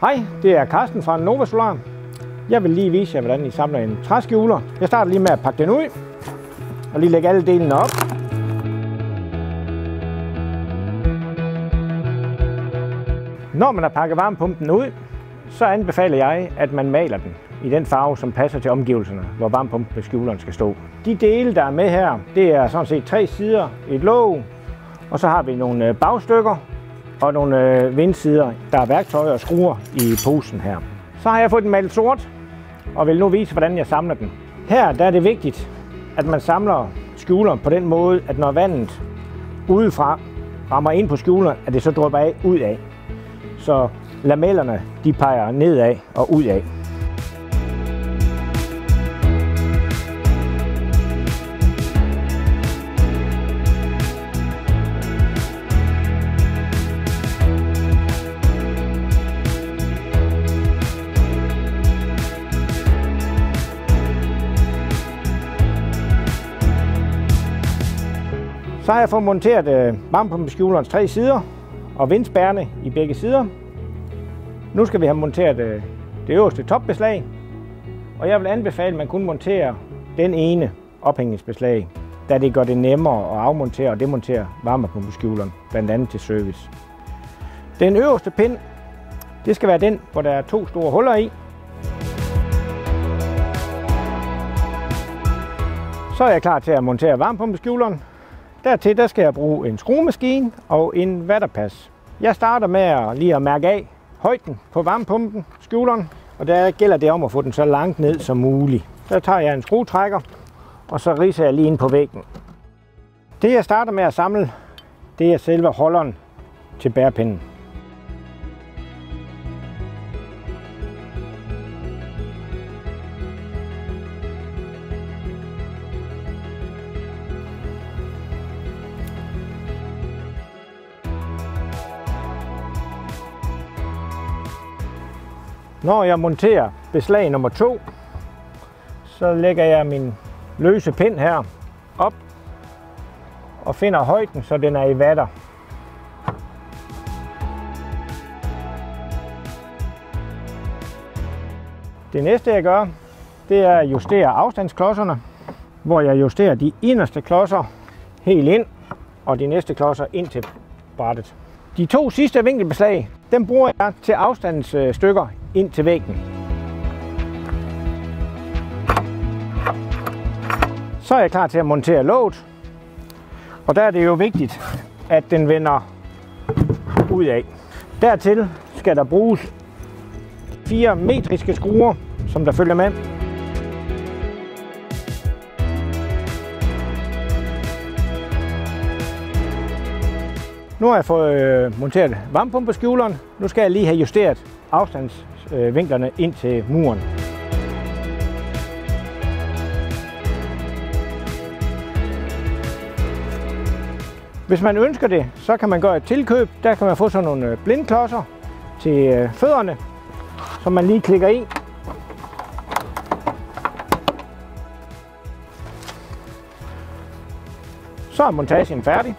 Hej, det er Carsten fra Nova Solar. Jeg vil lige vise jer, hvordan I samler en træskjuler. Jeg starter lige med at pakke den ud, og lige lægge alle delene op. Når man har pakket varmepumpen ud, så anbefaler jeg, at man maler den i den farve, som passer til omgivelserne, hvor varmepumpeskjuleren skal stå. De dele, der er med her, det er sådan set 3 sider, et låg, og så har vi nogle bagstykker og nogle vindsider, der er værktøjer og skruer i posen her. Så har jeg fået den malet sort, og vil nu vise, hvordan jeg samler den. Her der er det vigtigt, at man samler skjuleren på den måde, at når vandet udefra rammer ind på skjuleren, at det så drypper af ud af. Så lamellerne de peger nedad og ud af. Så har jeg fået monteret varmepumpeskjulerens 3 sider og vindspærrene i begge sider. Nu skal vi have monteret det øverste topbeslag, og jeg vil anbefale, at man kun monterer den ene ophængningsbeslag, da det gør det nemmere at afmontere og demontere varmepumpeskjuleren, blandt andet til service. Den øverste pind, det skal være den, hvor der er 2 store huller i. Så er jeg klar til at montere varmepumpeskjuleren. Dertil der skal jeg bruge en skruemaskine og en vatterpas. Jeg starter med lige at mærke af højden på varmepumpen, skjuleren, og der gælder det om at få den så langt ned som muligt. Så tager jeg en skruetrækker, og så ridser jeg lige ind på væggen. Det jeg starter med at samle, det er selve holderen til bærepinden. Når jeg monterer beslag nummer 2, så lægger jeg min løse pind her op og finder højden, så den er i watter. Det næste jeg gør, det er at justere afstandsklodserne, hvor jeg justerer de inderste klodser helt ind og de næste klodser ind til brættet. De 2 sidste vinkelbeslag, dem bruger jeg til afstandsstykker ind til væggen. Så er jeg klar til at montere låget, og der er det jo vigtigt, at den vender ud af. Dertil skal der bruges 4 metriske skruer, som der følger med. Nu har jeg fået monteret varmepumpeskjuleren. Nu skal jeg lige have justeret afstandsvinklerne ind til muren. Hvis man ønsker det, så kan man gøre et tilkøb. Der kan man få sådan nogle blindklodser til fødderne, som man lige klikker i. Så er montagen færdig.